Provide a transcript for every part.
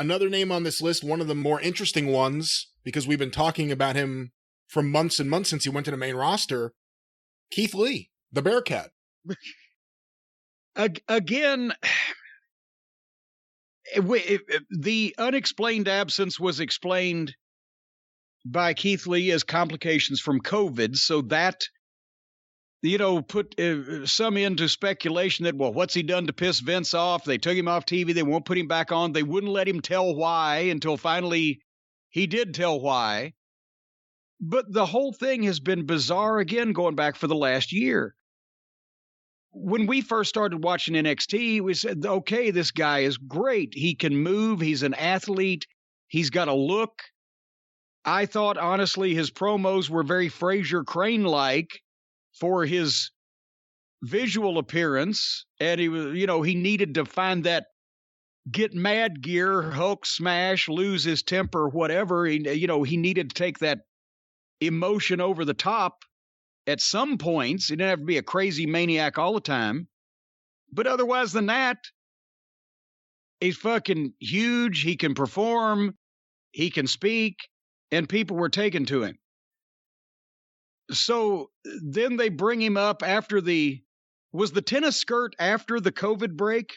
Another name on this list, one of the more interesting ones, because we've been talking about him for months and months since he went to the main roster, Keith Lee, the Bearcat. Again, the unexplained absence was explained by Keith Lee as complications from COVID, so that, put some into speculation that, well, what's he done to piss Vince off? They took him off TV. They won't put him back on. They wouldn't let him tell why until finally he did tell why. But the whole thing has been bizarre again going back for the last year. When we first started watching NXT, we said, okay, this guy is great. He can move. He's an athlete. He's got a look. I thought, honestly, his promos were very Fraser Crane-like for his visual appearance. And he was, he needed to find that get mad gear, Hulk smash, lose his temper, whatever. He needed to take that emotion over the top at some points. He didn't have to be a crazy maniac all the time. But otherwise than that, he's fucking huge. He can perform. He can speak. And people were taken to him. So then they bring him up after was the tennis skirt after the COVID break?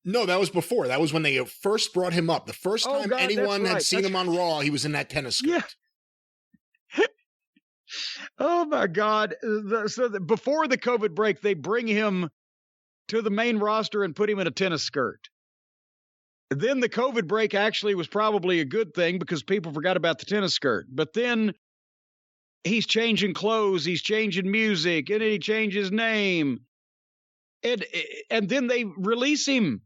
No, that was before. That was when they first brought him up. The first time anyone had seen him on Raw, he was in that tennis skirt. Yeah. Oh, my God. Before the COVID break, they bring him to the main roster and put him in a tennis skirt. Then the COVID break actually was probably a good thing because people forgot about the tennis skirt. But then he's changing clothes, he's changing music, and then he changed his name. And then they release him.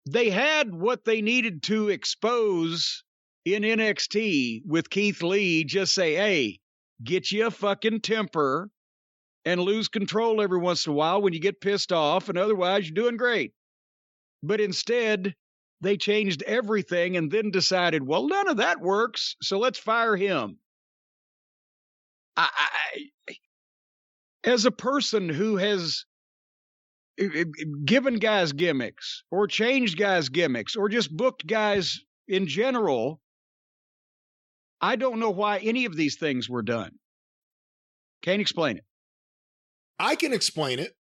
They had what they needed to expose in NXT with Keith Lee. Just say, hey, get you a fucking temper and lose control every once in a while when you get pissed off, and otherwise you're doing great. But instead, they changed everything and then decided, well, none of that works, so let's fire him. As a person who has given guys gimmicks or changed guys gimmicks or just booked guys in general, I don't know why any of these things were done. Can't explain it. I can explain it.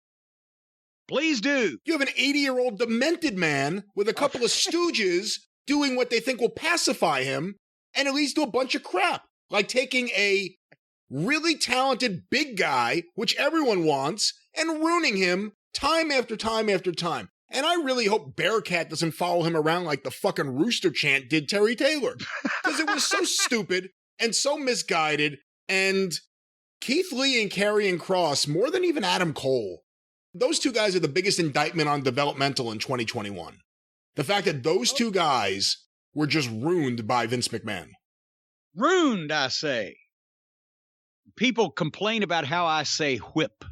Please do. You have an 80-year-old demented man with a couple of stooges doing what they think will pacify him, and it leads to a bunch of crap, like taking a really talented big guy, which everyone wants, and ruining him time after time after time. And I really hope Bearcat doesn't follow him around like the fucking Rooster Chant did Terry Taylor, because it was so stupid and so misguided. And Keith Lee and Karrion Kross, more than even Adam Cole, those two guys are the biggest indictment on developmental in 2021. The fact that those two guys were just ruined by Vince McMahon. Ruined, I say. People complain about how I say whip.